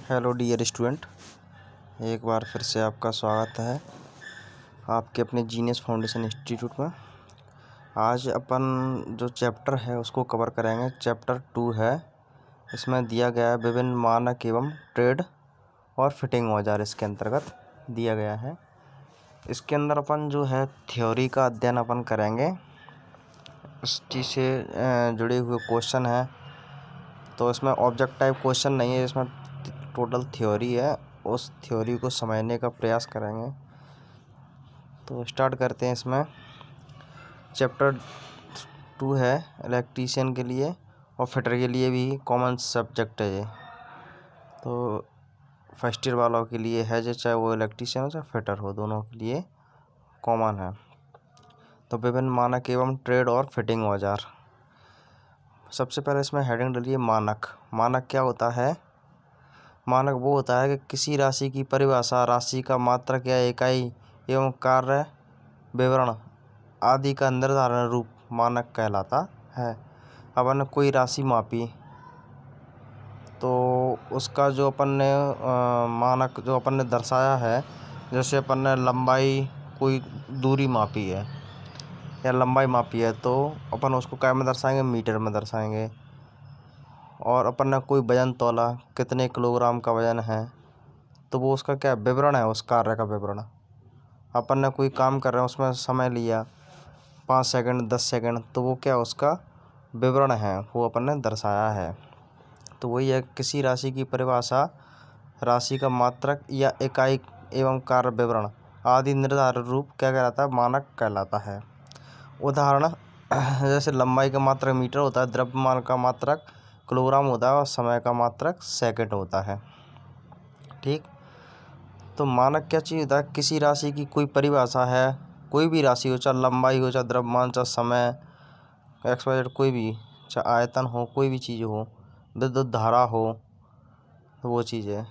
Hello dear student, एक बार फिर से आपका स्वागत है आपके अपने जीनियस फाउंडेशन इंस्टीट्यूट में। आज अपन जो चैप्टर है उसको कवर करेंगे। चैप्टर 2 है। इसमें दिया गया है विभिन्न मानक एवं ट्रेड और फिटिंग औजार, इसके अंतर्गत दिया गया है। इसके अंदर अपन जो है थ्योरी का अध्ययन अपन करेंगे। इस चीज़ से जुड़े हुए क्वेश्चन हैं, तो इसमें ऑब्जेक्ट टाइप क्वेश्चन नहीं है, इसमें टोटल थ्योरी है। उस थ्योरी को समझने का प्रयास करेंगे। तो स्टार्ट करते हैं। इसमें चैप्टर 2 है इलेक्ट्रीशियन के लिए और फिटर के लिए भी कॉमन सब्जेक्ट है ये। तो फर्स्ट ईयर वालों के लिए है, जो चाहे वो इलेक्ट्रीशियन हो चाहे फिटर हो, दोनों के लिए कॉमन है। तो विभिन्न मानक एवं ट्रेड और फिटिंग औजार। सबसे पहले इसमें हेडिंग डालिए मानक। मानक क्या होता है? मानक वो होता है कि किसी राशि की परिभाषा, राशि का मात्रक या इकाई एवं कार्य विवरण आदि का निर्धारण रूप मानक कहलाता है। अपन ने कोई राशि मापी, तो उसका जो अपन ने मानक जो अपन ने दर्शाया है, जैसे अपन ने लंबाई, कोई दूरी मापी है या लंबाई मापी है, तो अपन उसको क्या में दर्शाएंगे? मीटर में दर्शाएंगे। और अपन ने कोई वजन तोला, कितने किलोग्राम का वजन है, तो वो उसका क्या विवरण है, उस कार्य का विवरण। अपन ने कोई काम कर रहे हैं, उसमें समय लिया 5 सेकंड 10 सेकंड, तो वो क्या उसका विवरण है, वो अपन ने दर्शाया है। तो वही है, किसी राशि की परिभाषा, राशि का मात्रक या इकाई एवं कार्य विवरण आदि निर्धारण रूप क्या कहलाता है? मानक कहलाता है। उदाहरण जैसे लंबाई का मात्रक मीटर होता है, द्रव्यमान का मात्रक किलोग्राम होता है और समय का मात्रक सेकंड होता है। ठीक। तो मानक क्या चीज़ होता है? किसी राशि की कोई परिभाषा है, कोई भी राशि हो, चाहे लंबाई हो, चाहे द्रव्यमान, चाहे समय, XYZ, कोई भी, चाहे आयतन हो, कोई भी चीज़ हो, विद्युत धारा हो, तो वो चीज़ है।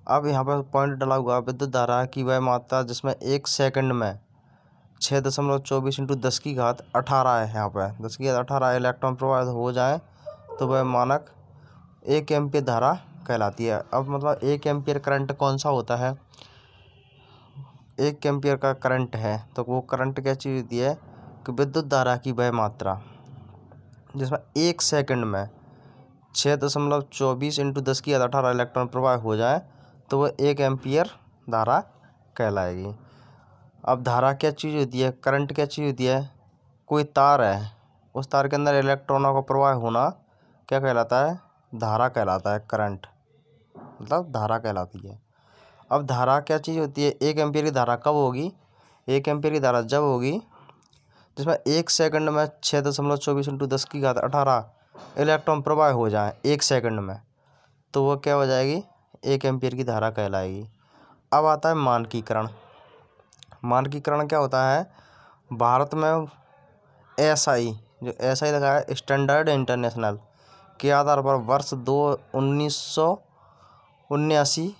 अब यहाँ पर पॉइंट डाला हुआ विद्युत धारा की वह मात्रा जिसमें 1 सेकंड में 6.24 × 10⁻18 है। यहाँ पर 10⁻18 इलेक्ट्रॉन प्रवाहित हो जाए तो वह मानक 1 एम्पीयर धारा कहलाती है। अब मतलब 1 एम्पीयर करंट कौन सा होता है? 1 एम्पीयर का करंट है, तो वो करंट क्या चीज़ होती है कि विद्युत धारा की वह मात्रा जिसमें 1 सेकंड में 6.24 × 10⁻18 इलेक्ट्रॉन प्रवाह हो जाए तो वह 1 एम्पीयर धारा कहलाएगी। अब धारा क्या चीज़ होती है? करंट क्या चीज़ होती है? कोई तार है, उस तार के अंदर इलेक्ट्रॉनों का प्रवाह होना क्या कहलाता है? धारा कहलाता है। करंट मतलब धारा कहलाती है। अब धारा क्या चीज़ होती है? 1 एम्पीयर की धारा कब होगी? 1 एम्पीयर की धारा जब होगी जिसमें 1 सेकंड में 6.24 × 10⁻18 इलेक्ट्रॉन प्रवाह हो जाए 1 सेकंड में, तो वो क्या हो जाएगी? 1 एम्पीयर की धारा कहलाएगी। अब आता है मानकीकरण। मानकीकरण क्या होता है? भारत में SI, जो SI लगा है, स्टैंडर्ड इंटरनेशनल के आधार पर वर्ष 1979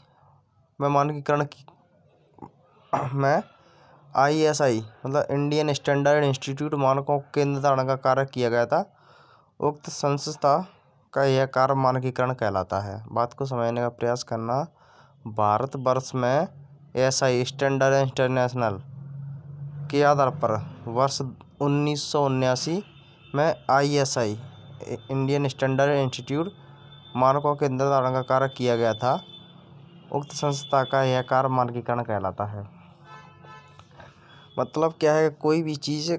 में मानकीकरण में ISI मतलब इंडियन स्टैंडर्ड इंस्टीट्यूट मानकों के निर्धारण का कार्य किया गया था। उक्त संस्था का यह कार्य मानकीकरण कहलाता है। बात को समझने का प्रयास करना। भारतवर्ष में SI स्टैंडर्ड इंटरनेशनल के आधार पर वर्ष 1979 में ISI इंडियन स्टैंडर्ड इंस्टीट्यूट मानकों के निर्धारण का कार्य किया गया था। उक्त संस्था का यह कार्य मानकीकरण कहलाता है। मतलब क्या है? कोई भी चीज़,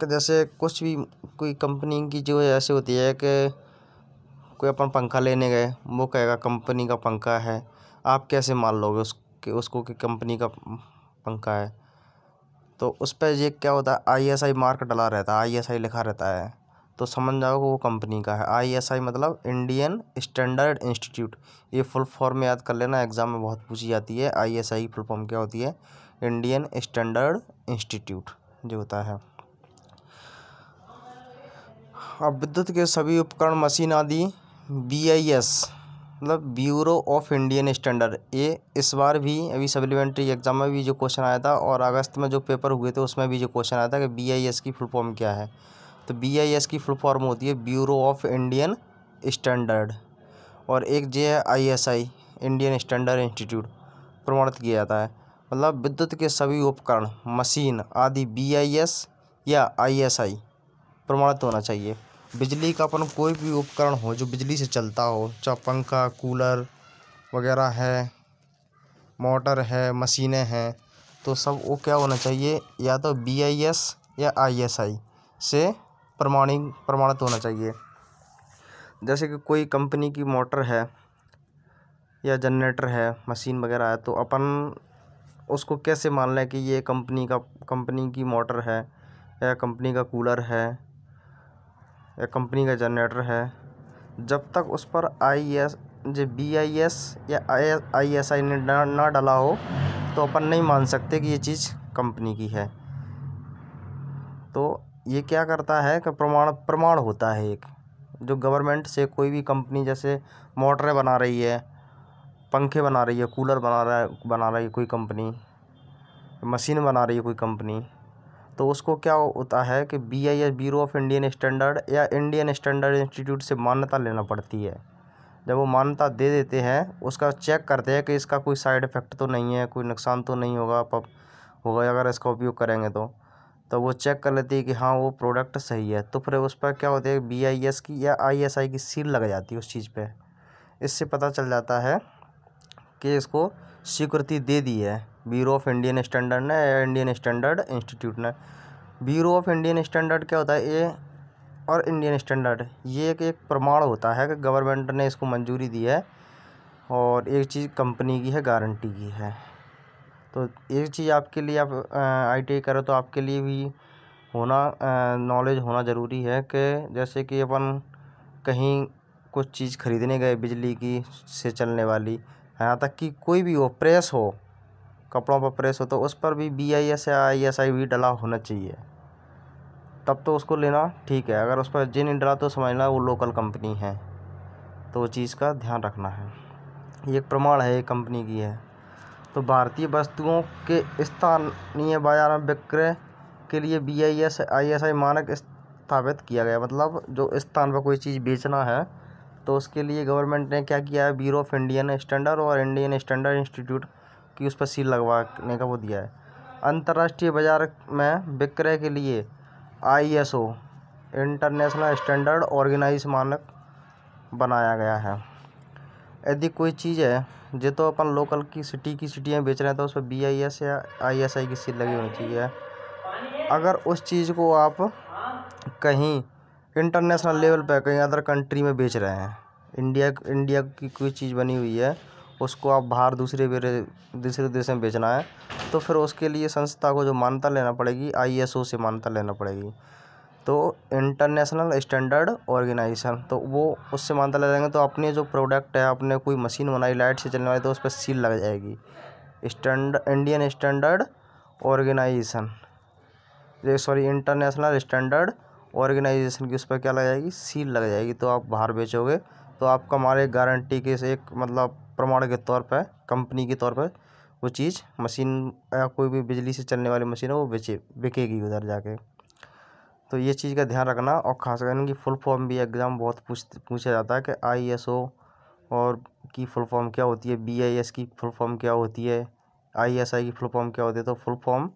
जैसे कुछ भी, कोई कंपनी की जो ऐसे होती है कि कोई अपन पंखा लेने गए, वो कहेगा कंपनी का पंखा है, आप कैसे मान लोगे उसको कि कंपनी का पंखा है? तो उस पर ये क्या होता है? ISI मार्क डला रहता है, ISI लिखा रहता है, तो समझ जाओगे वो कंपनी का है। ISI मतलब इंडियन स्टैंडर्ड इंस्टीट्यूट। ये फुल फॉर्म याद कर लेना, एग्जाम में बहुत पूछी जाती है। ISI फुल फॉर्म क्या होती है? इंडियन स्टैंडर्ड इंस्टीट्यूट जो होता है। अब विद्युत के सभी उपकरण, मशीन आदि BIS मतलब ब्यूरो ऑफ इंडियन स्टैंडर्ड, ये इस बार भी अभी सप्लीमेंट्री एग्जाम में भी जो क्वेश्चन आया था और अगस्त में जो पेपर हुए थे उसमें भी जो क्वेश्चन आया था कि BIS की फुल फॉर्म क्या है। तो BIS की फुल फॉर्म होती है ब्यूरो ऑफ इंडियन स्टैंडर्ड। और एक जो है ISI इंडियन स्टैंडर्ड इंस्टीट्यूट प्रमाणित किया जाता है। मतलब विद्युत के सभी उपकरण, मशीन आदि BIS या ISI प्रमाणित होना चाहिए। बिजली का अपन कोई भी उपकरण हो जो बिजली से चलता हो, चाहे पंखा, कूलर वगैरह है, मोटर है, मशीनें हैं, तो सब वो क्या होना चाहिए, या तो BIS या ISI से प्रमाणित होना चाहिए। जैसे कि कोई कंपनी की मोटर है या जनरेटर है, मशीन वगैरह है, तो अपन उसको कैसे मान लें कि ये कंपनी की मोटर है या कंपनी का कूलर है या कंपनी का जनरेटर है। जब तक उस पर BIS या ISI ने ना डाला हो तो अपन नहीं मान सकते कि ये चीज़ कंपनी की है। तो ये क्या करता है कि प्रमाण होता है एक, जो गवर्नमेंट से कोई भी कंपनी जैसे मोटरें बना रही है, पंखे बना रही है, कूलर बना रही है कोई कंपनी, मशीन बना रही है कोई कंपनी, तो उसको क्या होता है कि BIS bureau of Indian standard या इंडियन स्टैंडर्ड इंस्टीट्यूट से मान्यता लेना पड़ती है। जब वो मान्यता दे देते हैं, उसका चेक करते हैं कि इसका कोई साइड इफ़ेक्ट तो नहीं है, कोई नुकसान तो नहीं होगा अगर इसका उपयोग करेंगे तो वो चेक कर लेती है कि हाँ वो प्रोडक्ट सही है। तो फिर उस पर क्या होता है, BIS की या ISI की सील लग जाती है उस चीज़ पे। इससे पता चल जाता है कि इसको स्वीकृति दे दी है ब्यूरो ऑफ इंडियन स्टैंडर्ड ने या इंडियन स्टैंडर्ड इंस्टीट्यूट ने। ब्यूरो ऑफ इंडियन स्टैंडर्ड क्या होता है, ये और इंडियन स्टैंडर्ड ये एक प्रमाण होता है कि गवर्नमेंट ने इसको मंजूरी दी है और एक चीज़ कंपनी की है, गारंटी की है। तो एक चीज़ आपके लिए, आप ITI करो तो आपके लिए भी नॉलेज होना ज़रूरी है कि जैसे कि अपन कहीं कुछ चीज़ खरीदने गए बिजली की से चलने वाली, यहाँ तक कि कोई भी हो, प्रेस हो, कपड़ों पर प्रेस हो, तो उस पर भी BIS या ISI भी डला होना चाहिए, तब तो उसको लेना ठीक है। अगर उस पर जी नहीं डला तो समझना वो लोकल कंपनी है। तो वो चीज़ का ध्यान रखना है, ये एक प्रमाण है, ये कंपनी की है। तो भारतीय वस्तुओं के स्थानीय बाजार में विक्रय के लिए BIS ISI मानक स्थापित किया गया। मतलब जो स्थान पर कोई चीज़ बेचना है तो उसके लिए गवर्नमेंट ने क्या किया है, ब्यूरो ऑफ इंडियन स्टैंडर्ड और इंडियन स्टैंडर्ड इंस्टीट्यूट की उस पर सील लगवाने का वो दिया है। अंतर्राष्ट्रीय बाजार में विक्रय के लिए ISO इंटरनेशनल स्टैंडर्ड ऑर्गेनाइज मानक बनाया गया है। यदि कोई चीज़ है जो तो अपन लोकल की सिटियाँ बेच रहे हैं तो उस पर BIS या ISI की सील लगी होनी चाहिए। अगर उस चीज़ को आप कहीं इंटरनेशनल लेवल पर कहीं अदर कंट्री में बेच रहे हैं, इंडिया की कोई चीज़ बनी हुई है, उसको आप बाहर दूसरे देश में बेचना है, तो फिर उसके लिए संस्था को जो मान्यता लेना पड़ेगी, ISO से मान्यता लेना पड़ेगी। तो इंटरनेशनल स्टैंडर्ड ऑर्गेनाइजेशन, तो वो उससे मान्यता ले जाएंगे तो अपने जो प्रोडक्ट है, आपने कोई मशीन बनाई लाइट से चलने वाली, तो उस पर सील लग जाएगी। Indian standard organisation international standard organisation की उस पर क्या लग जाएगी, सील लग जाएगी। तो आप बाहर बेचोगे तो आपका हमारे गारंटी के से एक मतलब प्रमाण के तौर पर, कंपनी के तौर पर वो चीज़, मशीन या कोई भी बिजली से चलने वाली मशीन है वो बिकेगी उधर जाके। तो ये चीज़ का ध्यान रखना। और खासकर इनकी फुल फॉर्म भी एग्ज़ाम बहुत पूछा जाता है कि ISO और की फुल फॉर्म क्या होती है, BIS की फुल फॉर्म क्या होती है, ISI की फुल फॉर्म क्या होती है। तो फुल फॉर्म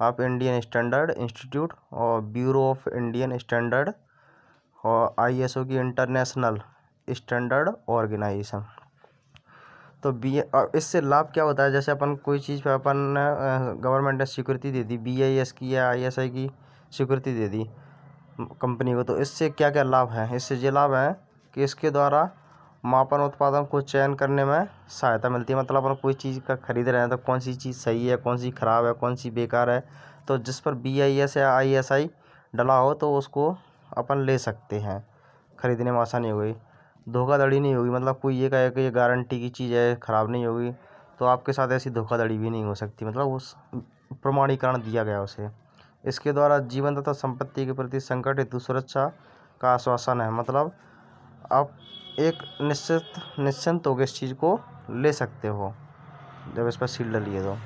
आप इंडियन स्टैंडर्ड इंस्टीट्यूट और ब्यूरो ऑफ इंडियन स्टैंडर्ड और ISO की इंटरनेशनल स्टैंडर्ड ऑर्गेनाइजेशन। तो इससे लाभ क्या होता है, जैसे अपन कोई चीज़ पे अपन गवर्नमेंट ने स्वीकृति दे दी, BIS की या ISI की स्वीकृति दे दी कंपनी को, तो इससे क्या क्या लाभ है। इससे ये लाभ है कि इसके द्वारा मापन उत्पादन को चयन करने में सहायता मिलती है। मतलब अपन कोई चीज़ का खरीद रहे हैं तो कौन सी चीज़ सही है, कौन सी ख़राब है, कौन सी बेकार है, तो जिस पर BIS या ISI डला हो तो उसको अपन ले सकते हैं, ख़रीदने में आसानी हो गई, धोखाधड़ी नहीं होगी। मतलब कोई ये कहे कि ये गारंटी की चीज़ है, ख़राब नहीं होगी, तो आपके साथ ऐसी धोखाधड़ी भी नहीं हो सकती। मतलब उस प्रमाणीकरण दिया गया उसे। इसके द्वारा जीवन तथा संपत्ति के प्रति संकट हेतु सुरक्षा का आश्वासन है। मतलब आप एक निश्चिंत होकर इस चीज़ को ले सकते हो जब इस पर सील डली है।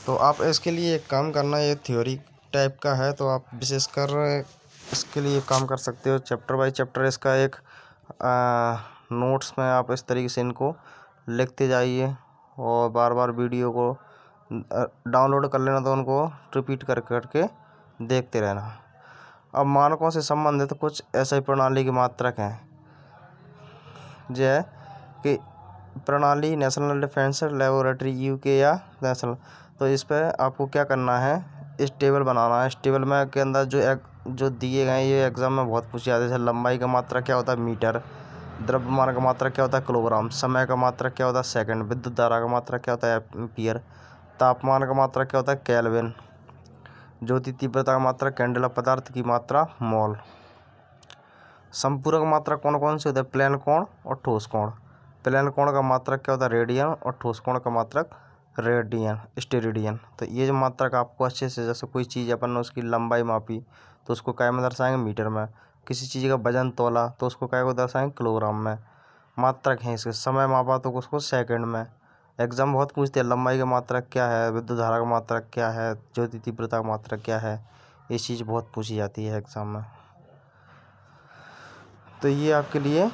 तो आप इसके लिए एक काम करना, ये थ्योरी टाइप का है तो आप विशेषकर इसके लिए काम कर सकते हो। चैप्टर बाय चैप्टर इसका एक नोट्स में आप इस तरीके से इनको लिखते जाइए और बार बार वीडियो को डाउनलोड कर लेना, तो उनको रिपीट कर करके देखते रहना। अब मानकों से संबंधित कुछ ऐसे प्रणाली के मात्रक हैं, जो है कि प्रणाली नेशनल डिफेंस लेबोरेटरी यूके या नेशनल। तो इस पर आपको क्या करना है, इस टेबल बनाना है। इस टेबल में के अंदर जो दिए गए हैं, ये एग्जाम में बहुत पूछे जाते हैं। जैसे लंबाई का मात्रा क्या होता है मीटर, द्रव्यमान का मात्रा क्या होता है किलोग्राम, समय का मात्रा क्या होता है सेकंड, विद्युत धारा का मात्रा क्या होता है एम्पियर, तापमान का मात्रा क्या होता है केल्विन, ज्योति तीव्रता का मात्रा कैंडेला, पदार्थ की मात्रा मोल। संपूरक मात्रा कौन कौन से होते हैं, प्लेन कोण और ठोस कोण। प्लेन कोण का मात्रक क्या होता है रेडियन और ठोस कोण का मात्रक रेडियन स्टेरेडियन। तो ये जो मात्रक आपको अच्छे से, जैसे कोई चीज़ अपन ने उसकी लंबाई मापी तो उसको काय में दर्शाएंगे मीटर में, किसी चीज़ का वजन तोला तो उसको काय को दर्शाएंगे किलोग्राम में। मात्रक है इसके, समय मापा तो उसको सेकंड में। एग्जाम बहुत पूछते हैं लंबाई का मात्रक क्या है, विद्युत धारा का मात्रक क्या है, ज्योति तीव्रता का मात्रक क्या है, ये चीज़ बहुत पूछी जाती है एग्जाम में। तो ये आपके लिए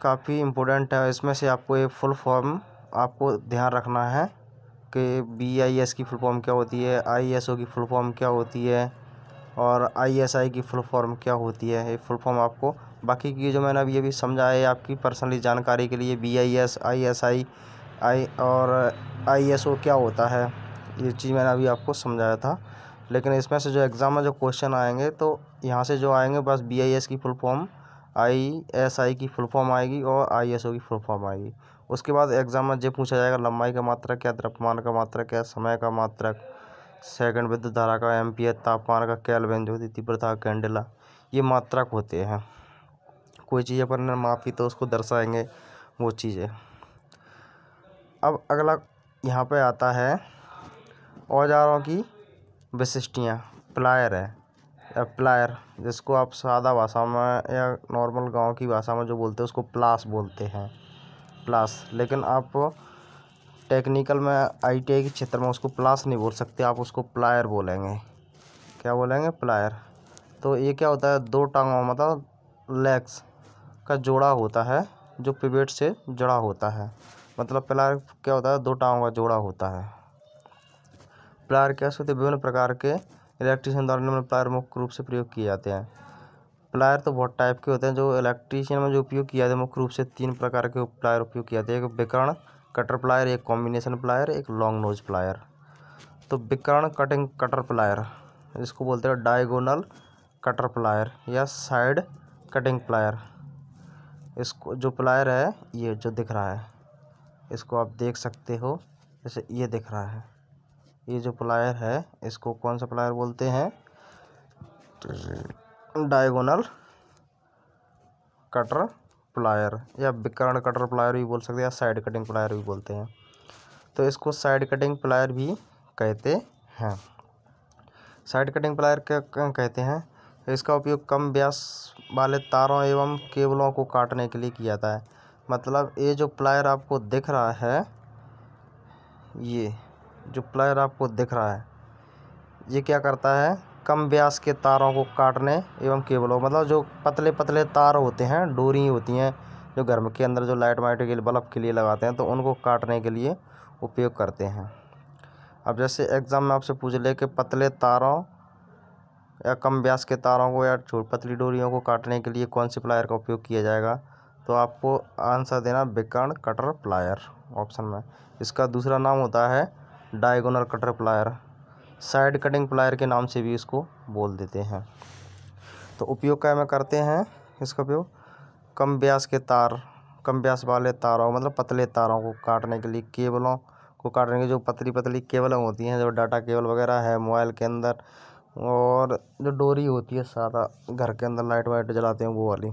काफ़ी इम्पोर्टेंट है। इसमें से आपको ये फुल फॉर्म आपको ध्यान रखना है कि BIS की फुल फॉर्म क्या होती है, ISO की फुल फॉर्म क्या होती है और ISI की फुल फॉर्म क्या होती है। ये फुल फॉर्म आपको, बाकी की जो मैंने अभी समझाया है आपकी पर्सनली जानकारी के लिए, BIS ISI और ISO क्या होता है, ये चीज़ मैंने अभी आपको समझाया था। लेकिन इसमें से जो एग्ज़ाम में जो क्वेश्चन आएंगे, तो यहाँ से जो आएंगे बस BIS की फुल फॉर्म, ISI की फुल फॉर्म आएगी और ISO की फुल फॉर्म आएगी। उसके बाद एग्जाम में जो पूछा जाएगा लंबाई का मात्रक क्या, द्रव्यमान का मात्रक क्या, समय का मात्रक सेकंड, विद्युत धारा का एम्पियर, तापमान का केल्विन, ज्योति तीव्रता का कैंडेला, ये मात्रक होते हैं। कोई चीज़ अपन ने मापी तो उसको दर्शाएंगे वो चीज़ें। अब अगला यहाँ पे आता है औजारों की विशिष्टियाँ। प्लायर है या प्लायर, जिसको आप सादा भाषा में या नॉर्मल गांव की भाषा में जो बोलते हैं उसको प्लास बोलते हैं, प्लास। लेकिन आप टेक्निकल में ITI के क्षेत्र में उसको प्लास नहीं बोल सकते, आप उसको प्लायर बोलेंगे। क्या बोलेंगे, प्लायर। तो ये क्या होता है, दो टांगों मतलब लेग्स का जोड़ा होता है जो पिवेट से जुड़ा होता है। मतलब प्लायर क्या होता है, दो टांगों का जोड़ा होता है। प्लायर कैसे होते हैं, विभिन्न प्रकार के इलेक्ट्रीशियन द्वारा निम्न प्लायर मुख्य रूप से प्रयोग किए जाते हैं। प्लायर तो बहुत टाइप के होते हैं, जो इलेक्ट्रीशियन में जो उपयोग किया जाता है मुख्य रूप से 3 प्रकार के प्लायर उपयोग किए जाते हैं। एक विकर्ण कटर प्लायर, एक कॉम्बिनेशन प्लायर, एक लॉन्ग नोज प्लायर। तो विकर्ण कटिंग कटर प्लायर, इसको बोलते हैं डायगोनल कटर प्लायर या साइड कटिंग प्लायर। इसको जो प्लायर है, ये जो दिख रहा है, इसको आप देख सकते हो, जैसे ये दिख रहा है, ये जो प्लायर है इसको कौन सा प्लायर बोलते हैं, डायगोनल कटर प्लायर या विकर्ण कटर प्लायर भी बोल सकते हैं या साइड कटिंग प्लायर भी बोलते हैं। तो इसको साइड कटिंग प्लायर भी कहते हैं। साइड कटिंग प्लायर क्या कहते हैं, इसका उपयोग कम व्यास वाले तारों एवं केबलों को काटने के लिए किया जाता है। मतलब ये जो प्लायर आपको दिख रहा है, ये जो प्लायर आपको दिख रहा है, ये क्या करता है, कम व्यास के तारों को काटने एवं केबलों, मतलब जो पतले पतले तार होते हैं, डोरी होती हैं जो घर के अंदर जो लाइट वाइट के लिए बल्ब के लिए लगाते हैं, तो उनको काटने के लिए उपयोग करते हैं। अब जैसे एग्ज़ाम में आपसे पूछ ले कि पतले तारों या कम व्यास के तारों को या पतली डोरियों को काटने के लिए कौन सी प्लायर का उपयोग किया जाएगा, तो आपको आंसर देना विकर्ण कटर प्लायर ऑप्शन में। इसका दूसरा नाम होता है diagonal cutter plier, side cutting plier के नाम से भी इसको बोल देते हैं। तो उपयोग क्या में करते हैं, इसका उपयोग कम व्यास के तार, कम व्यास वाले तारों मतलब पतले तारों को काटने के लिए, केबलों को काटने के, जो पतली पतली केबलें होती हैं, जो डाटा केबल वगैरह है मोबाइल के अंदर, और जो डोरी होती है सादा घर के अंदर लाइट वाइट जलाते हैं वो वाली।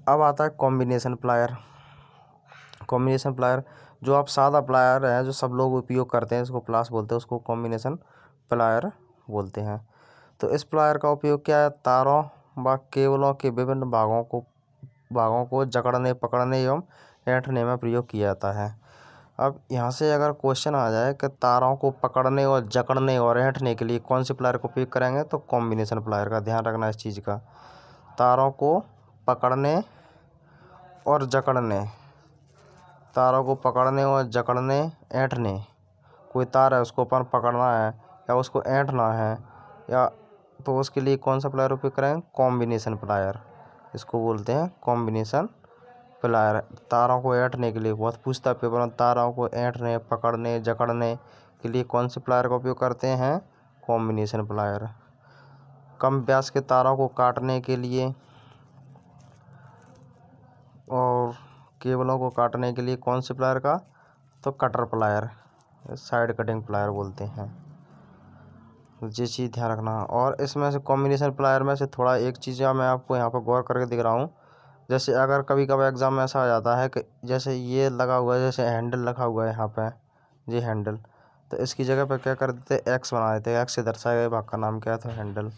अब आता है कॉम्बिनेशन प्लायर। कॉम्बिनेशन प्लायर जो आप सादा प्लायर है जो सब लोग उपयोग करते हैं, इसको प्लास बोलते हैं, उसको कॉम्बिनेशन प्लायर बोलते हैं। तो इस प्लायर का उपयोग क्या है, तारों व केबलों के विभिन्न भागों को जकड़ने, पकड़ने एवं ऐंठने में प्रयोग किया जाता है। अब यहाँ से अगर क्वेश्चन आ जाए कि तारों को पकड़ने और जकड़ने और ऐंठने के लिए कौन सी प्लायर का उपयोग करेंगे, तो कॉम्बिनेशन प्लायर का ध्यान रखना इस चीज़ का। तारों को पकड़ने और जकड़ने, तारों को पकड़ने और जकड़ने, ऐंठने। कोई तार है उसको अपन पकड़ना है या उसको ऐंठना है या तो उसके लिए कौन सा प्लायर उपयोग करेंगे? Combination plier. इसको बोलते हैं कॉम्बिनेशन प्लायर। तारों को ऐंठने के लिए बहुत पूछता है पेपर में, तारों को ऐंठने, पकड़ने, जकड़ने के लिए कौन से प्लायर का उपयोग करते हैं? Combination plier. कम व्यास के तारों को काटने के लिए और केबलों को काटने के लिए कौन से प्लायर का? तो cutter plier, side cutting plier बोलते हैं। ये चीज़ ध्यान रखना। और इसमें से कॉम्बिनेशन प्लायर में से थोड़ा एक चीज़ मैं आपको यहाँ पर गौर करके दिख रहा हूँ। जैसे अगर कभी कभी एग्ज़ाम में ऐसा आ जाता है कि जैसे ये लगा हुआ है, जैसे हैंडल रखा हुआ है यहाँ पे, ये हैंडल, तो इसकी जगह पर क्या कर देते? एक्स बना देते। एक्स से दर्शाए गए भाग का नाम क्या था? हैंडल।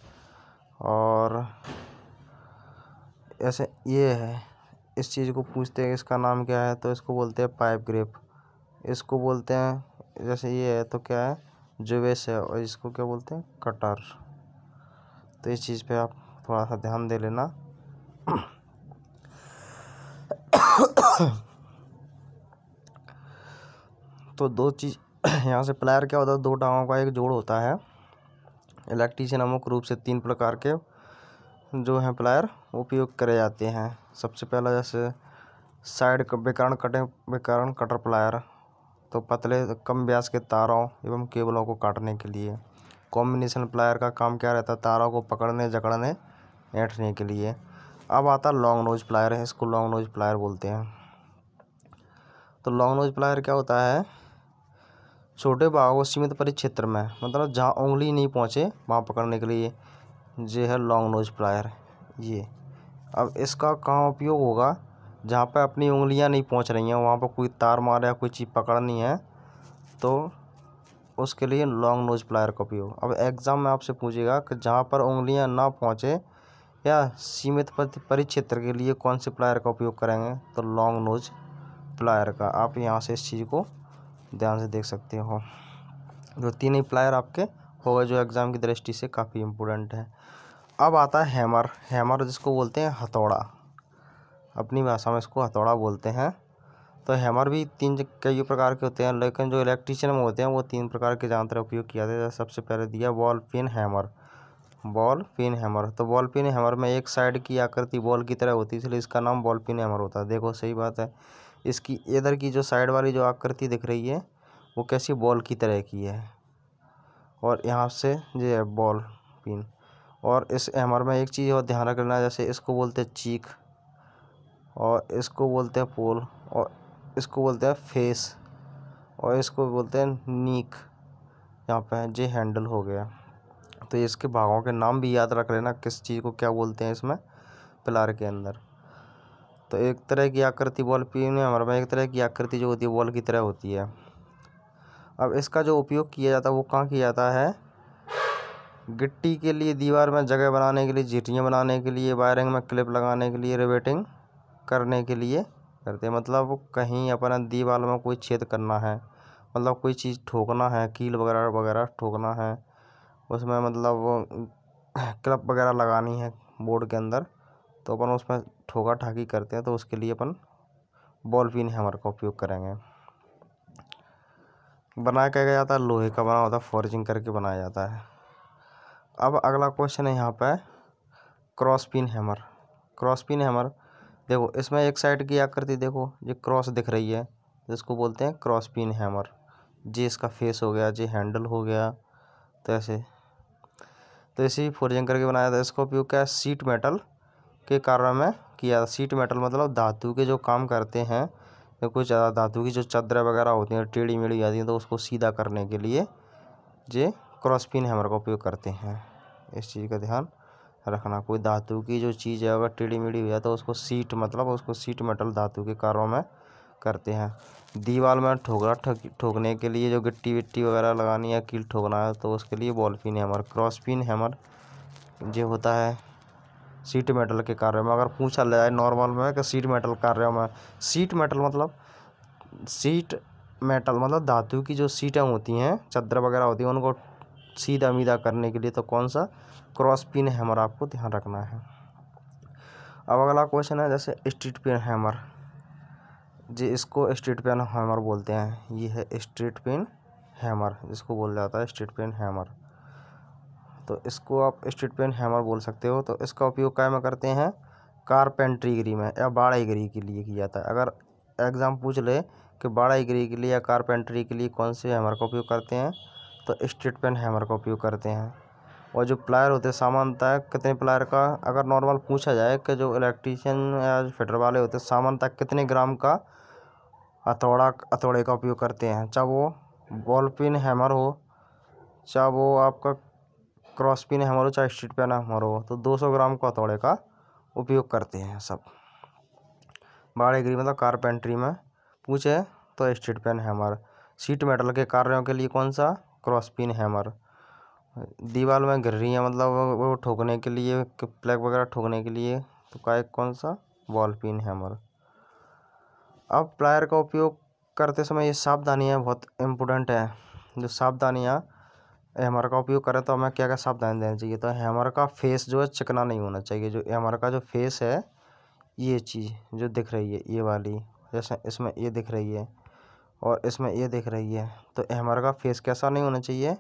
और ऐसे ये है, इस चीज़ को पूछते हैं इसका नाम क्या है, तो इसको बोलते हैं पाइप ग्रिप। इसको बोलते हैं, जैसे ये है तो क्या है? जुवेस है। और इसको क्या बोलते हैं? कटर। तो इस चीज़ पे आप थोड़ा सा ध्यान दे लेना। तो दो चीज़ यहाँ से प्लायर क्या होता है? दो टांगों का एक जोड़ होता है। इलेक्ट्रीशियन मुख्य रूप से 3 प्रकार के जो हैं प्लायर उपयोग करे जाते हैं। सबसे पहला जैसे साइड विकर्ण कटर प्लायर, तो पतले कम व्यास के तारों एवं केबलों को काटने के लिए। कॉम्बिनेशन प्लायर का काम क्या रहता है? तारों को पकड़ने, जकड़ने, ऐंठने के लिए। अब आता है लॉन्ग नोज प्लायर है, इसको लॉन्ग नोज प्लायर बोलते हैं। तो लॉन्ग नोज प्लायर क्या होता है? छोटे भागों को सीमित परिक्षेत्र में, मतलब जहाँ उंगली नहीं पहुँचे वहाँ पकड़ने के लिए, ये है लॉन्ग नोज प्लायर। ये अब इसका कहाँ उपयोग होगा? जहाँ पर अपनी उंगलियाँ नहीं पहुँच रही हैं, वहाँ पर कोई तार मार या कोई चीज़ पकड़नी है, तो उसके लिए लॉन्ग नोज प्लायर का उपयोग। अब एग्ज़ाम में आपसे पूछेगा कि जहाँ पर उंगलियाँ ना पहुँचे या सीमित परिक्षेत्र के लिए कौन से प्लायर का उपयोग करेंगे? तो लॉन्ग नोज प्लायर का। आप यहाँ से इस चीज़ को ध्यान से देख सकते हो। जो 3 ही प्लायर आपके होगा जो एग्ज़ाम की दृष्टि से काफ़ी इम्पोर्टेंट है। अब आता है हैमर। हैमर जिसको बोलते हैं हथौड़ा, अपनी भाषा में इसको हथौड़ा बोलते हैं। तो हैमर भी कई प्रकार के होते हैं, लेकिन जो इलेक्ट्रीशियन में होते हैं वो 3 प्रकार के ज़्यादातर उपयोग किया जाता है। सबसे पहले दिया ball pin hammer. Ball pin hammer, तो बॉल पिन हैमर में एक साइड की आकृति बॉल की तरह होती है, इसलिए इसका नाम बॉल पिन हैमर होता है। देखो सही बात है। इसकी इधर की जो साइड वाली जो आकृति दिख रही है वो कैसी? बॉल की तरह की है। और यहाँ से ये है बॉल पिन। और इस हैमर में एक चीज़ और ध्यान रखना, जैसे इसको बोलते हैं चीक, और इसको बोलते हैं पोल, और इसको बोलते हैं फेस, और इसको बोलते हैं नीक। यहाँ पे जे हैंडल हो गया। तो इसके भागों के नाम भी याद रख लेना, किस चीज़ को क्या बोलते हैं इसमें प्लायर के अंदर। तो एक तरह की आकृति बॉल पिन है हमारे में, एक तरह की आकृति जो होती है बॉल की तरह होती है। अब इसका जो उपयोग किया जाता है वो कहाँ किया जाता है? गिट्टी के लिए, दीवार में जगह बनाने के लिए, जीटियाँ बनाने के लिए, वायरिंग में क्लिप लगाने के लिए, रिवेटिंग करने के लिए करते हैं। मतलब कहीं अपना दीवार में कोई छेद करना है, मतलब कोई चीज़ ठोकना है, कील वगैरह वगैरह ठोकना है, उसमें मतलब क्लिप वगैरह लगानी है बोर्ड के अंदर, तो अपन उसमें ठोका ठाकी करते हैं, तो उसके लिए अपन बॉल पिन हैमर का उपयोग करेंगे। बनाया क्या जाता है? लोहे का बना होता है, फॉर्जिंग करके बनाया जाता है। अब अगला क्वेश्चन है यहाँ पे cross pin hammer. Cross pin hammer, देखो इसमें एक साइड की आकृति देखो, ये क्रॉस दिख रही है, जिसको बोलते हैं क्रॉस पिन हैमर। जी इसका फेस हो गया, जी हैंडल हो गया, तो ऐसे तो इसे ही फोर्जिंग करके बनाया था। इसका उपयोग क्या है? सीट मेटल के कार्य में किया। सीट मेटल मतलब धातु के जो काम करते हैं, तो कुछ धातु की जो चादरें वगैरह होती हैं टेढ़ी मेढ़ी आती हैं, तो उसको सीधा करने के लिए ये क्रॉस पिन हैमर का उपयोग करते हैं। इस चीज़ का ध्यान रखना। कोई धातु की जो चीज़ है अगर टेढ़ी मेढ़ी हो जाए तो उसको सीट मेटल धातु के कार्यों में करते हैं। दीवार में ठोकने के लिए जो गिट्टी विट्टी वगैरह लगानी है, कील ठोकना है, तो उसके लिए ball pin hammer. Cross pin hammer जो होता है सीट मेटल के कार्यों में। अगर पूछा जाए नॉर्मल में कि सीट मेटल कार्यों में, सीट मेटल मतलब धातु की जो सीटें होती हैं, चादर वगैरह होती हैं, उनको सीधा मीधा करने के लिए तो कौन सा? क्रॉस पिन हैमर आपको ध्यान रखना है। अब अगला क्वेश्चन है जैसे स्ट्रीट पिन हैमर। जी इसको स्ट्रेट पेन हैमर बोलते हैं। ये है स्ट्रेट पेन हैमर, जिसको बोला जाता है स्ट्रेट पेन हैमर। तो इसको आप स्ट्रेट पेन हैमर बोल सकते हो। तो इसका उपयोग क्या में करते हैं, कारपेंट्रीगिरी में या बाड़ाईगिरी के लिए किया जाता है। अगर एग्ज़ाम पूछ ले कि बाड़ाईगिरी के लिए या कारपेंट्री के लिए कौन से हैमर का उपयोग करते हैं, तो स्ट्रेट पेन हैमर का उपयोग करते हैं। और जो प्लायर होते हैं सामान्यतः कितने प्लायर का, अगर नॉर्मल पूछा जाए कि जो इलेक्ट्रीशियन या फिटर वाले होते हैं सामान्यतः कितने ग्राम का हथौड़े का उपयोग करते हैं, चाहे वो बॉल पिन हैमर हो, चाहे वो आपका क्रॉस पिन हैमर हो, चाहे स्ट्रेट पेन हैमर हो, तो 200 ग्राम का हथौड़े का उपयोग करते हैं सब। बाड़ाईगिरी मतलब कारपेंट्री में पूछे तो straight peen hammer. Sheet metal के कार्यों के लिए कौन सा, क्रॉस पिन हैमर। दीवार में गिर्रियाँ मतलब वो ठोकने के लिए, प्लग वगैरह ठोकने के लिए, तो का कौन सा, बॉल पिन हैमर। अब प्लायर का उपयोग करते समय ये सावधानियाँ बहुत इम्पोर्टेंट है। जो सावधानियाँ, हैमर का उपयोग करें तो हमें क्या क्या सावधानी देनी चाहिए। तो हैमर का फेस जो है चिकना नहीं होना चाहिए। जो हैमर का जो फेस है, ये चीज़ जो दिख रही है ये वाली, जैसे इसमें ये दिख रही है और इसमें ये दिख रही है, तो हैमर का फेस कैसा नहीं होना चाहिए,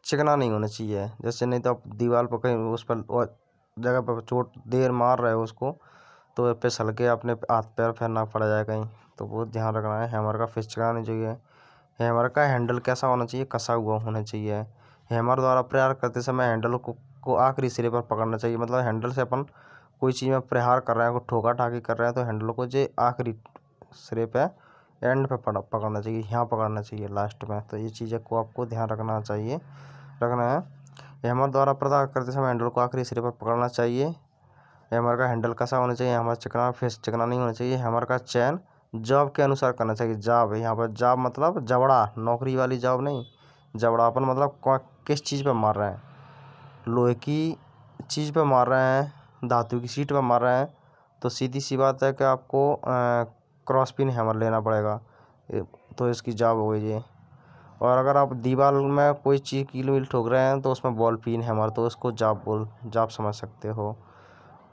चिकना नहीं होना चाहिए। जैसे नहीं तो आप दीवार पर कहीं उस पर जगह पर चोट देर मार रहे हो उसको, तो फिसल के अपने हाथ पैर फेरना पड़ जाए कहीं, तो वो ध्यान रखना है। हैमर का फेस चिकना नहीं चाहिए। हैमर का हैंडल कैसा होना चाहिए, कसा हुआ होना चाहिए। हैमर द्वारा प्रहार करते समय हैंडल को आखिरी सिरे पर पकड़ना चाहिए। मतलब हैंडल से अपन कोई चीज़ में प्रहार कर रहे हैं, कोई ठोका ठाकी कर रहे हैं, तो हैंडल को जो आखिरी सिरे पे एंड पे पकड़ना चाहिए, यहाँ पकड़ना चाहिए लास्ट में। तो ये चीज़ें को आपको ध्यान रखना है। हैमर द्वारा प्रहार करते समय हैंडल को आखिरी सिरे पर पकड़ना चाहिए। हैमर का हैंडल कैसा होना चाहिए, हैमर चिकना, फेस चिकना नहीं होना चाहिए। हैमर का चयन जॉब के अनुसार करना चाहिए। जॉब, यहाँ पर जॉब मतलब जबड़ा, नौकरी वाली जॉब नहीं, जबड़ापन मतलब किस चीज़ पे मार रहे हैं, लोहे की चीज़ पे मार रहे हैं, धातु की शीट पे मार रहे हैं, तो सीधी सी बात है कि आपको क्रॉस पिन हैमर लेना पड़ेगा। तो इसकी जॉब हो गई ये। और अगर आप दीवार में कोई चीज़ कील वील ठोक रहे हैं तो उसमें बॉल पिन हैमर, तो उसको जॉब समझ सकते हो।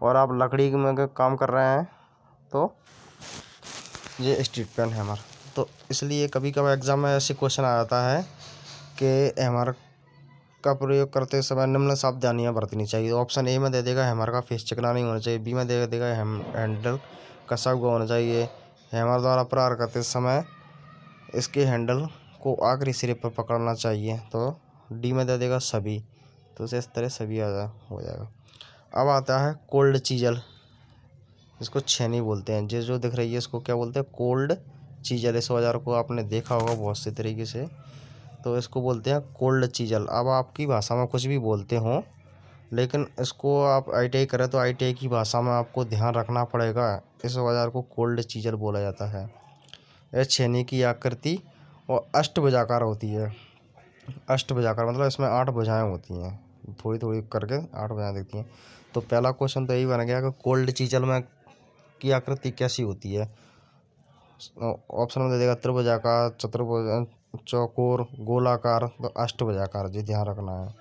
और आप लकड़ी में काम कर रहे हैं तो ये स्ट्रेट पेन हैमर। तो इसलिए कभी कभी एग्जाम में ऐसे क्वेश्चन आ जाता है कि हैमर का प्रयोग करते समय निम्न सावधानियां बरतनी चाहिए। ऑप्शन ए में दे देगा हैमर का फेस चिकना नहीं होना चाहिए, बी में दे देगा हैंडल कसा हुआ होना चाहिए, हैमर द्वारा प्रहार करते समय इसके हैंडल को आखिरी सिरे पर पकड़ना चाहिए, तो डी में दे देगा सभी। तो इस तरह सभी हो जाएगा। अब आता है कोल्ड चीजल, इसको छेनी बोलते हैं। जो दिख रही है इसको क्या बोलते हैं, कोल्ड चीजल। इस औजार को आपने देखा होगा बहुत से तरीके से, तो इसको बोलते हैं कोल्ड चीजल। अब आपकी भाषा में कुछ भी बोलते हो, लेकिन इसको आप ITI करें तो ITI की भाषा में आपको ध्यान रखना पड़ेगा। इस औजार को कोल्ड चीजल बोला जाता है। यह छेनी की आकृति और अष्टभुजाकार होती है। अष्टभुजाकार मतलब इसमें 8 भुजाएं होती हैं, थोड़ी थोड़ी करके 8 भुजाएं दिखती हैं। तो पहला क्वेश्चन तो यही बन गया कि कोल्ड चीजल में की आकृति कैसी होती है। ऑप्शन में दे देगा त्रिभुजाकार, चतुर्भुज, चौकोर, गोलाकार, तो अष्टभुजाकार, जी ध्यान रखना है।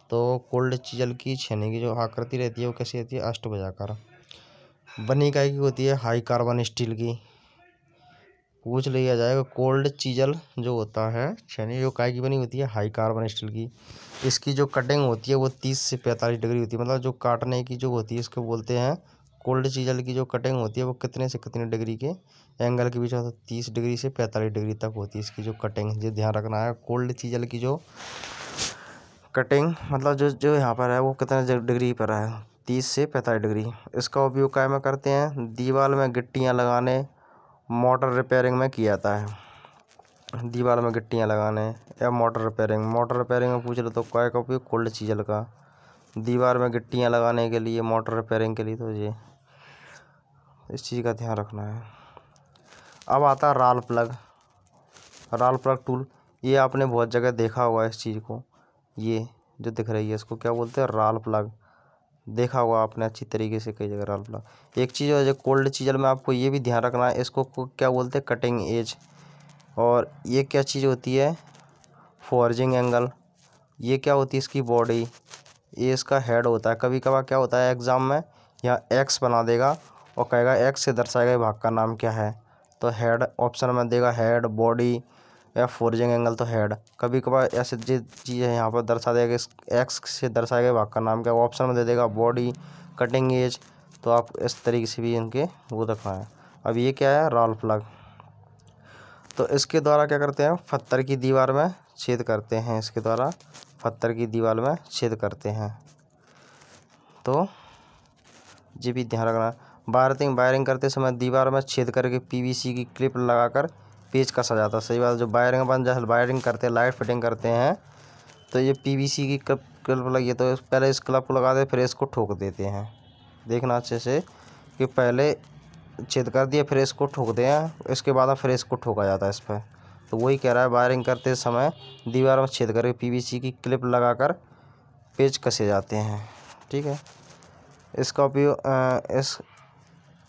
तो कोल्ड चीजल की छेनी की जो आकृति रहती है वो कैसी रहती है, अष्टभुजाकार। बनी इकाई की होती है हाई कार्बन स्टील की। पूछ लिया जाएगा कोल्ड चीजल जो होता है छेनी, जो इकाई की बनी होती है हाई कार्बन स्टील की। इसकी जो कटिंग होती है वो 30 से 45 डिग्री होती है। मतलब जो काटने की जो होती है इसको बोलते हैं कोल्ड चीजल की जो कटिंग होती है वो कितने से कितने डिग्री के एंगल के बीच में, 30 डिग्री से 45 डिग्री तक होती है इसकी जो कटिंग। ये ध्यान रखना है। कोल्ड चीजल की जो कटिंग मतलब जो यहाँ पर है वो कितने डिग्री पर है, 30 से 45 डिग्री। इसका उपयोग क्या में करते हैं, दीवार में गिट्टियाँ लगाने, मोटर रिपेयरिंग में किया जाता है। दीवार में गिट्टियाँ लगाने या मोटर रिपेयरिंग में पूछ लो तो क्या का उपयोग, कोल्ड चीजल का। दीवार में गिट्टियाँ लगाने के लिए, मोटर रिपेयरिंग के लिए, तो ये इस चीज़ का ध्यान रखना है। अब आता है राल प्लग टूल। ये आपने बहुत जगह देखा होगा इस चीज़ को। ये जो दिख रही है इसको क्या बोलते हैं, राल प्लग। देखा होगा आपने अच्छी तरीके से कई जगह राल प्लग। एक चीज़ है जो कोल्ड चीजल में आपको ये भी ध्यान रखना है, इसको क्या बोलते हैं, कटिंग एज। और ये क्या चीज़ होती है, फोर्जिंग एंगल। ये क्या होती है, इसकी बॉडी। ये इसका हेड होता है। कभी कभार क्या होता है एग्ज़ाम में यहाँ एक्स बना देगा और कहेगा एक्स से दर्शाए गए भाग का नाम क्या है। तो हेड ऑप्शन में देगा हेड, बॉडी या फोर्जिंग एंगल तो हेड। कभी कभार ऐसे जो चीज़ है यहाँ पर दर्शा देगा कि एक्स से दर्शाए गए भाग का नाम क्या है, ऑप्शन में दे देगा बॉडी, कटिंग एज। तो आप इस तरीके से भी इनके वो रखना है। अब ये क्या है, रॉल प्लग। तो इसके द्वारा क्या करते हैं, पत्थर की दीवार में छेद करते हैं। इसके द्वारा पत्थर की दीवार में छेद करते हैं। तो ये भी ध्यान रखना। वायरिंग करते समय दीवार में छेद करके पीवीसी की क्लिप लगाकर पेच कसा जाता है। सही बात। जो वायरिंग अपन जैसे वायरिंग करते हैं, लाइट फिटिंग करते हैं, तो ये पीवीसी की क्लिप लगी है तो पहले इस क्लिप को लगा दे, फिर इसको ठोक देते हैं। देखना अच्छे से कि पहले छेद कर दिया फिर इसको ठोक दें, इसके बाद फिर इसको ठोका जाता है इस पर। तो वही कह रहा है, वायरिंग करते समय दीवार में छेद करके पीवीसी की क्लिप लगाकर पेच कसे जाते हैं। ठीक है। इसका उपयोग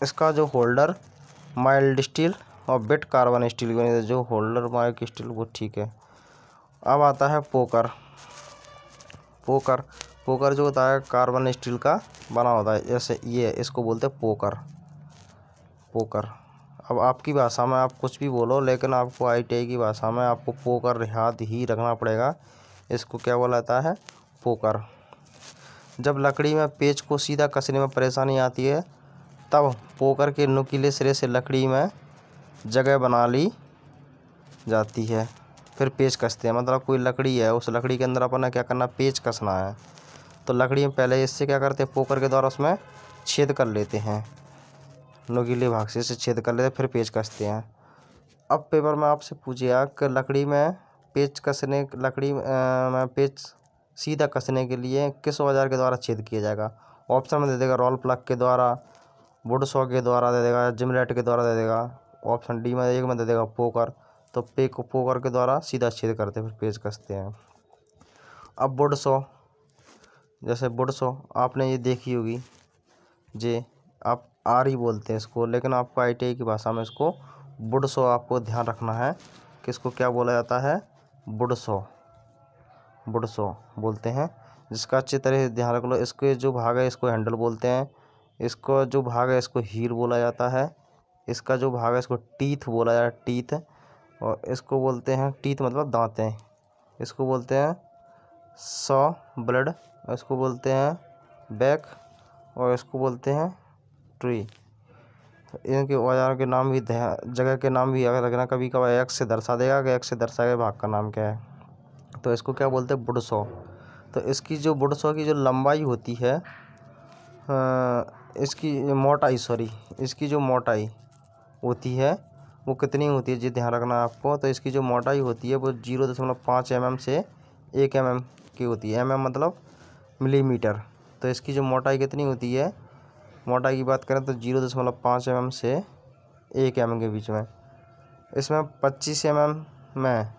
इसका जो होल्डर माइल्ड स्टील और बिट कार्बन स्टील की बनी है। जो होल्डर माइल्ड स्टील वो ठीक है। अब आता है पोकर। पोकर जो होता है कार्बन स्टील का बना होता है, जैसे ये इसको बोलते हैं पोकर। अब आपकी भाषा में आप कुछ भी बोलो, लेकिन आपको ITI की भाषा में आपको पोकर याद ही रखना पड़ेगा। इसको क्या बोला जाता है, पोकर। जब लकड़ी में पेच को सीधा कसने में परेशानी आती है तब पोकर के नुकीले सिरे से लकड़ी में जगह बना ली जाती है, फिर पेच कसते हैं। मतलब कोई लकड़ी है, उस लकड़ी के अंदर अपन ने क्या करना, पेच कसना है। तो लकड़ी में पहले इससे क्या करते हैं, पोकर के द्वारा उसमें छेद कर लेते हैं, नुकीले भाग से इसे छेद कर लेते हैं, फिर पेच कसते हैं। अब पेपर में आपसे पूछेगा कि लकड़ी में पेच सीधा कसने के लिए किस औजार के द्वारा छेद किया जाएगा। ऑप्शन में दे देगा रोल प्लग के द्वारा, वुड सॉ के द्वारा दे देगा, जिमलेट के द्वारा दे देगा। ऑप्शन डी में एक में दे देगा पोकर। तो पोकर के द्वारा सीधा छेद करते फिर पेच कसते हैं। अब वुड सॉ, जैसे वुड सॉ आपने ये देखी होगी, जे आप आरी बोलते हैं इसको, लेकिन आपको ITI की भाषा में इसको वुड सॉ आपको ध्यान रखना है कि इसको क्या बोला जाता है, वुड सॉ बोलते हैं। जिसका अच्छी तरह से ध्यान रख लो। इसके जो भाग है इसको हैंडल बोलते हैं, इसको जो भाग है इसको हील बोला जाता है, इसका जो भाग है इसको टीथ बोला जाता है, टीथ। और इसको बोलते हैं, टीथ मतलब दांतें, इसको बोलते हैं सॉ ब्लेड, इसको बोलते हैं बैक, और इसको बोलते हैं ट्री। इनके औजार के नाम भी जगह के नाम भी अगर रखना, कभी कभार एक्स से दर्शा देगा कि एक्स से दर्शाए गए भाग का नाम क्या है। तो इसको क्या बोलते हैं, वुड सॉ। तो इसकी जो वुड सॉ की जो लंबाई होती है, इसकी जो मोटाई होती है वो कितनी होती है, जी ध्यान रखना है आपको। तो इसकी जो मोटाई होती है वो 0.5 mm से 1 mm की होती है। mm मतलब मिलीमीटर। तो इसकी जो मोटाई कितनी होती है, मोटाई की बात करें तो 0.5 mm से 1 mm के बीच में। इसमें 25 mm में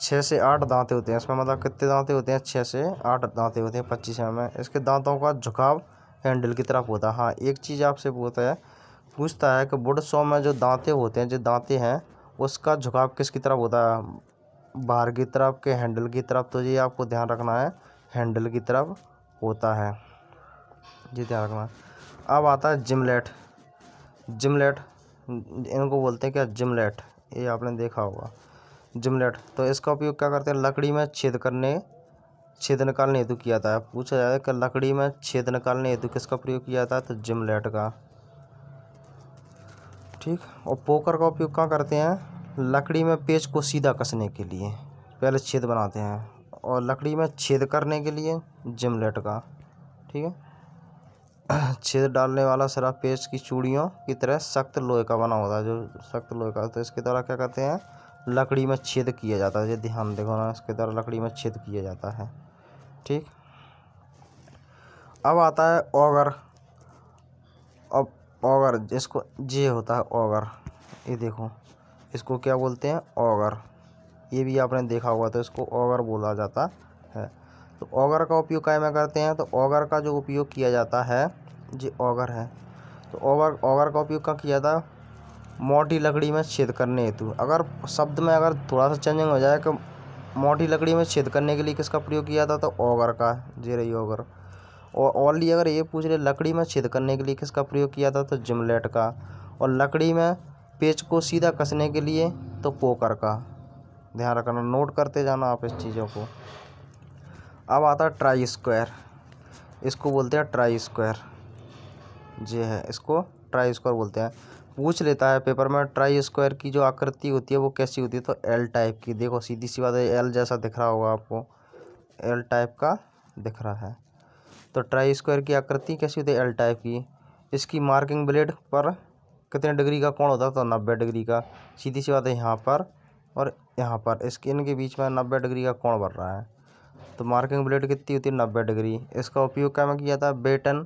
6 से 8 दांते होते हैं। इसमें मतलब कितने दांते होते हैं, 6 से 8 दांते होते हैं 25 mm में। इसके दांतों का झुकाव हैंडल की तरफ होता है। हाँ, एक चीज़ आपसे पूछता है कि वुड सॉ में जो दांते होते हैं, जो दांते हैं उसका झुकाव किसकी तरफ होता है, बाहर की तरफ के हैंडल की तरफ। तो ये आपको ध्यान रखना है, हैंडल की तरफ होता है, ये ध्यान रखना है। अब आता है जिमलेट। इनको बोलते हैं क्या, जिमलेट। ये आपने देखा होगा जिमलेट। तो इसका उपयोग क्या करते हैं, लकड़ी में छेद निकालने हेतु किया जाता है। पूछा जाए कि लकड़ी में छेद निकालने हेतु किसका प्रयोग किया जाता है, तो जिमलेट का। ठीक। और पोकर का उपयोग क्या करते हैं, लकड़ी में पेच को सीधा कसने के लिए पहले छेद बनाते हैं, और लकड़ी में छेद करने के लिए जिमलेट का। ठीक है। छेद डालने वाला सिरा पेच की चूड़ियों की तरह सख्त लोहे का बना होता है, जो सख्त लोहे का। तो इसके द्वारा क्या कहते हैं, लकड़ी में छेद किया जाता है। ये ध्यान देखो ना, इसके द्वारा लकड़ी में छेद किया जाता है। ठीक। अब आता है ऑगर। अब ऑगर, जिसको ये होता है ऑगर, ये देखो इसको क्या बोलते हैं, ऑगर। ये भी आपने देखा होगा, तो इसको ऑगर बोला जाता है। तो ऑगर का उपयोग क्या में करते हैं, तो ऑगर का जो उपयोग किया जाता है, ये ऑगर है। तो ऑगर का उपयोग क्या किया जाता है, मोटी लकड़ी में छेद करने हेतु। अगर शब्द में अगर थोड़ा सा चेंजिंग हो जाए कि मोटी लकड़ी में छेद करने के लिए किसका प्रयोग किया था, तो ऑगर का। ये रही ऑगर। और ओनली अगर ये पूछ रहे लकड़ी में छेद करने के लिए किसका प्रयोग किया था, तो जिमलेट का। और लकड़ी में पेच को सीधा कसने के लिए तो पोकर का। ध्यान रखना, नोट करते जाना आप इस चीज़ों को। अब आता है ट्राई स्क्वायर, इसको बोलते हैं ट्राई स्क्वायर। ये है, इसको ट्राई स्क्वायर बोलते हैं। पूछ लेता है पेपर में ट्राई स्क्वायर की जो आकृति होती है वो कैसी होती है, तो एल टाइप की। देखो सीधी सी बात है, एल जैसा दिख रहा होगा आपको, एल टाइप का दिख रहा है। तो ट्राई स्क्वायर की आकृति कैसी होती है, एल टाइप की। इसकी मार्किंग ब्लेड पर कितने डिग्री का कोण होता है, तो 90 डिग्री का। सीधी सी बात है, यहाँ पर और यहाँ पर इसके इनके बीच में 90 डिग्री का कोण बन रहा है। तो मार्किंग ब्लेड कितनी होती है, 90 डिग्री। इसका उपयोग क्या में किया था, batten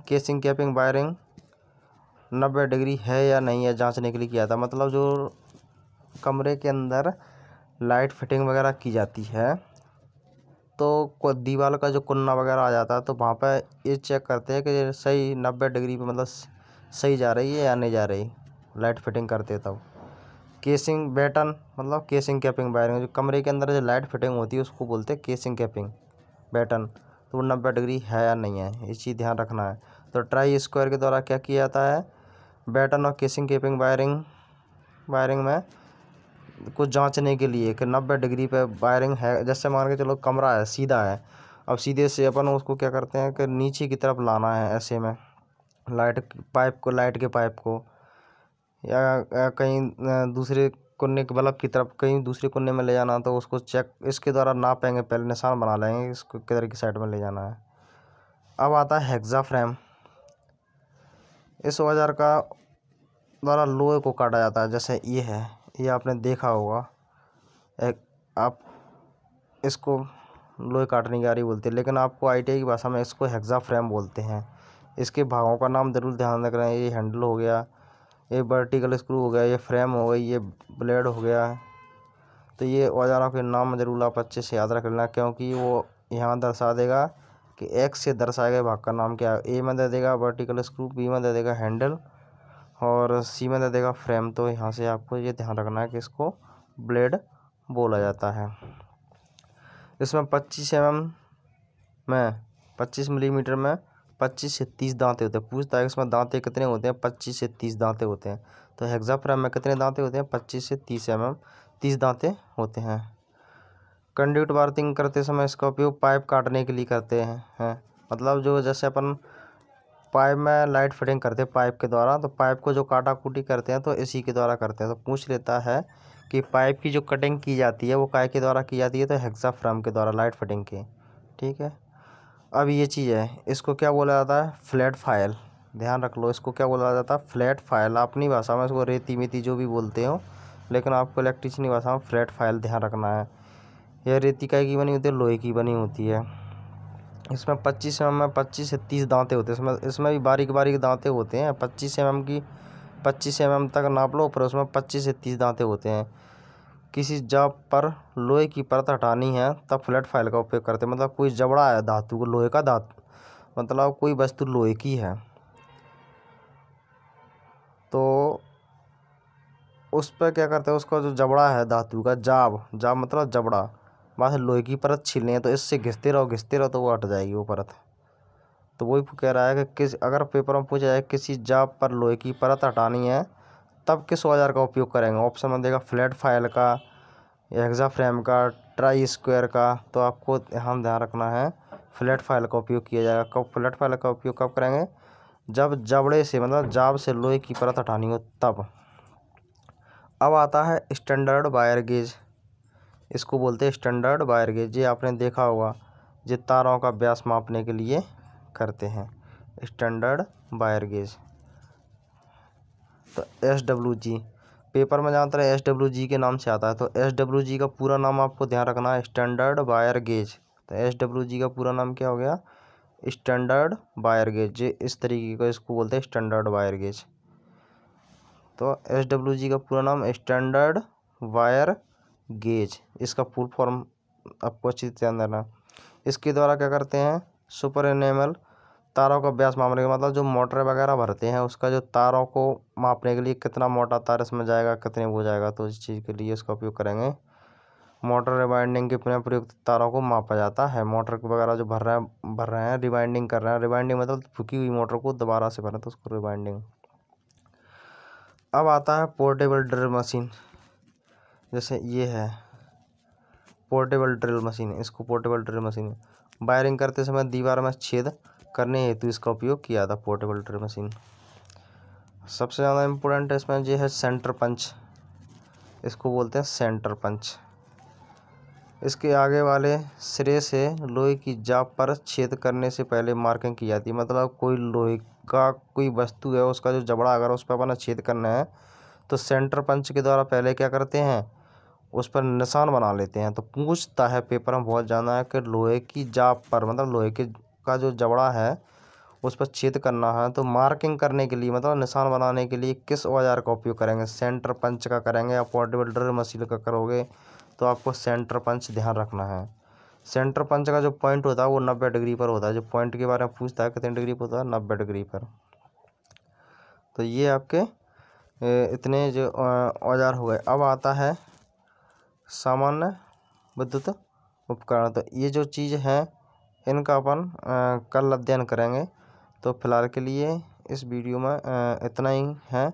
casing capping wiring 90 degree है या नहीं है जांचने के लिए किया था। मतलब जो कमरे के अंदर लाइट फिटिंग वगैरह की जाती है तो दीवार का जो कुन्ना वगैरह आ जाता है, तो वहाँ पर ये चेक करते हैं कि सही 90 डिग्री पे मतलब सही जा रही है या नहीं जा रही, लाइट फिटिंग करते तब। केसिंग बैटन मतलब केसिंग कैपिंग वायरिंग, जो कमरे के अंदर जो लाइट फिटिंग होती है उसको बोलते हैं केसिंग कैपिंग बैटन। तो वो 90 डिग्री है या नहीं है, ये चीज़ ध्यान रखना है। तो ट्राई स्क्वायर के द्वारा क्या किया जाता है, बैटन और केसिंग कैपिंग वायरिंग में कुछ जांचने के लिए कि 90 डिग्री पे वायरिंग है। जैसे मान के चलो कमरा है, सीधा है, अब सीधे से अपन उसको क्या करते हैं कि नीचे की तरफ लाना है ऐसे में, लाइट के पाइप को या कहीं दूसरे कोने के बल्ब की तरफ कहीं दूसरे कोने में ले जाना, तो उसको चेक इसके द्वारा नापेंगे, पहले निशान बना लेंगे इसको किधर की साइड में ले जाना है। अब आता है हेक्सा फ्रेम। इस औजार का द्वारा लोहे को काटा जाता है। जैसे ये है, ये आपने देखा होगा, आप इसको लोहे काटने की आरी बोलते हैं, लेकिन आपको आईटीआई की भाषा में इसको हेक्सा फ्रेम बोलते हैं। इसके भागों का नाम जरूर ध्यान रख रहे हैं, ये हैंडल हो गया, ये वर्टिकल स्क्रू हो गया, ये फ्रेम हो गई, ये ब्लेड हो गया। तो ये औजारों के नाम जरूर आप अच्छे से याद रख लेना, क्योंकि वो यहाँ दर्शा देगा कि एक्स से दर्शाए गए भाग का नाम क्या है। ए में दे देगा वर्टिकल स्क्रू, बी में दे देगा हैंडल और सी में दे देगा फ्रेम। तो यहाँ से आपको ये ध्यान रखना है कि इसको ब्लेड बोला जाता है। इसमें 25 मिलीमीटर में 25 से 30 दांते होते हैं। पूछता है इसमें दांते कितने होते हैं, 25 से 30 दांते होते हैं। तो हेक्सा फ्रेम में कितने दांते होते हैं, 25 से 30 दांते होते हैं। कंड्यूट वार्थिंग करते समय इसका उपयोग पाइप काटने के लिए करते हैं। मतलब जो जैसे अपन पाइप में लाइट फिटिंग करते हैं पाइप के द्वारा, तो पाइप को जो काटा कूटी करते हैं तो इसी के द्वारा करते हैं। तो पूछ लेता है कि पाइप की जो कटिंग की जाती है वो काय के द्वारा की जाती है, तो हेक्सा फ्रेम के द्वारा लाइट फिटिंग की। ठीक है, अब ये चीज़ है, इसको क्या बोला जाता है, फ्लैट फाइल। ध्यान रख लो, इसको क्या बोला जाता है, फ्लैट फाइल। अपनी भाषा में इसको रेती मेती जो भी बोलते हो, लेकिन आपको इलेक्ट्रिशियन भाषा में फ्लैट फाइल ध्यान रखना है। यह रेती काय की बनी होती है, लोहे की बनी होती है। इसमें 25 mm में 25 से 30 दांते होते हैं। इसमें भी बारीक बारीक दांते होते हैं। 25 mm तक नाप लो, पर उसमें 25 से 30 दांते होते हैं। किसी जब पर लोहे की परत हटानी है तब फ्लैट फाइल का उपयोग करते हैं। मतलब कोई जबड़ा है धातु को, लोहे का धातु, मतलब कोई वस्तु लोहे की है तो उस पर क्या करते हैं, उसका जो जबड़ा है धातु का, जाब मतलब जबड़ा, बस लोहे की परत छीलनी है तो इससे घिसते रहो तो वो हट जाएगी वो परत। तो वही कह रहा है कि अगर पेपर में पूछा जाए किसी जाब पर लोहे की परत हटानी है तब किस औजार का उपयोग करेंगे, ऑप्शन में देगा फ्लैट फाइल का, हेक्सा फ्रेम का, ट्राई स्क्वायर का। तो आपको यहाँ ध्यान रखना है फ्लैट फाइल का उपयोग किया जाएगा। कब फ्लैट फाइल का उपयोग कब करेंगे, जब जबड़े से मतलब जाब से लोहे की परत हटानी हो तब। अब आता है स्टैंडर्ड वायर गेज। इसको बोलते हैं स्टैंडर्ड वायर गेज। ये आपने देखा होगा, ये तारों का व्यास मापने के लिए करते हैं, स्टैंडर्ड वायर गेज। तो SWG पेपर में ज़्यादातर SWG के नाम से आता है। तो SWG का पूरा नाम आपको ध्यान रखना है, स्टैंडर्ड वायर गेज। तो SWG का पूरा नाम क्या हो गया, स्टैंडर्ड वायर गेज। इस तरीके का इसको बोलते हैं स्टैंडर्ड वायर गेज। तो SWG का पूरा नाम स्टैंडर्ड वायर गेज, इसका फुल फॉर्म आपको अच्छी से ध्यान देना। इसके द्वारा क्या करते हैं, सुपर एनेमल तारों का व्यास मापने का, मतलब जो मोटर वगैरह भरते हैं उसका जो तारों को मापने के लिए कितना मोटा तार इसमें जाएगा, कितने वो जाएगा, तो इस चीज़ के लिए इसका उपयोग करेंगे। मोटर रिवाइंडिंग के बिना प्रयुक्त तारों को मापा जाता है। मोटर वगैरह जो भर रहे हैं रिवाइंडिंग कर रहे हैं, रिवाइंडिंग मतलब फूकी हुई मोटर को दोबारा से भरें तो उसको रिवाइंडिंग। अब आता है पोर्टेबल ड्रिल मशीन। जैसे ये है पोर्टेबल ड्रिल मशीन, इसको पोर्टेबल ड्रिल मशीन वायरिंग करते समय दीवार में छेद करने हेतु इसका उपयोग किया था पोर्टेबल ड्रिल मशीन। सबसे ज़्यादा इम्पोर्टेंट इसमें ये है सेंटर पंच, इसको बोलते हैं सेंटर पंच। इसके आगे वाले सिरे से लोहे की जाप पर छेद करने से पहले मार्किंग की जाती है। मतलब कोई लोहे का कोई वस्तु है उसका जो जबड़ा अगर उस पर अपना छेद करना है तो सेंटर पंच के द्वारा पहले क्या करते हैं, उस पर निशान बना लेते हैं। तो पूछता है पेपर में बहुत ज़्यादा है कि लोहे की जाप पर, मतलब लोहे के का जो जबड़ा है उस पर छेद करना है तो मार्किंग करने के लिए, मतलब निशान बनाने के लिए किस औजार का उपयोग करेंगे, सेंटर पंच का करेंगे या पोर्टेबल ड्रिल मशीन का करोगे, तो आपको सेंटर पंच ध्यान रखना है। सेंटर पंच का जो पॉइंट होता है वो 90 डिग्री पर होता है। जो पॉइंट के बारे में पूछता है कितने डिग्री पर होता है, 90 डिग्री पर। तो ये आपके इतने जो औजार हो गए। अब आता है सामान्य विद्युत उपकरण। तो ये जो चीज़ है इनका अपन कल अध्ययन करेंगे। तो फिलहाल के लिए इस वीडियो में इतना ही है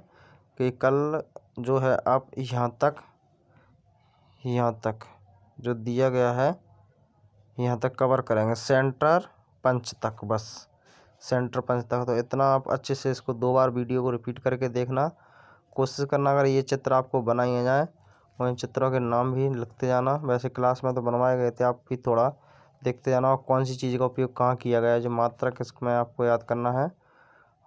कि कल जो है आप यहाँ तक जो दिया गया है यहाँ तक कवर करेंगे, सेंटर पंच तक, बस सेंटर पंच तक। तो इतना आप अच्छे से इसको 2 बार वीडियो को रिपीट करके देखना, कोशिश करना अगर ये चित्र आपको बनाए जाए और इन चित्रों के नाम भी लिखते जाना। वैसे क्लास में तो बनवाए गए थे, आप भी थोड़ा देखते जाना और कौन सी चीज़ का उपयोग कहाँ किया गया है, जो मात्रा किसमें आपको याद करना है।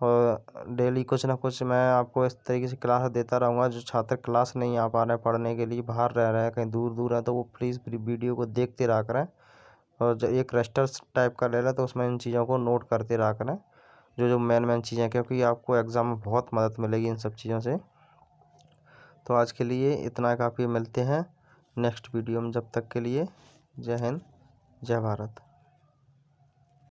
और डेली कुछ ना कुछ मैं आपको इस तरीके से क्लास देता रहूँगा। जो छात्र क्लास नहीं आ पा रहे हैं पढ़ने के लिए, बाहर रह रहे हैं, कहीं दूर दूर है, तो वो प्लीज़ वीडियो को देखते रहा करें और जो एक रजिस्टर टाइप का ले लें तो उसमें इन चीज़ों को नोट करते रहा करें, जो जो मेन चीज़ें, क्योंकि आपको एग्ज़ाम में बहुत मदद मिलेगी इन सब चीज़ों से। तो आज के लिए इतना काफ़ी, मिलते हैं नेक्स्ट वीडियो में। जब तक के लिए जय हिंद, जय भारत।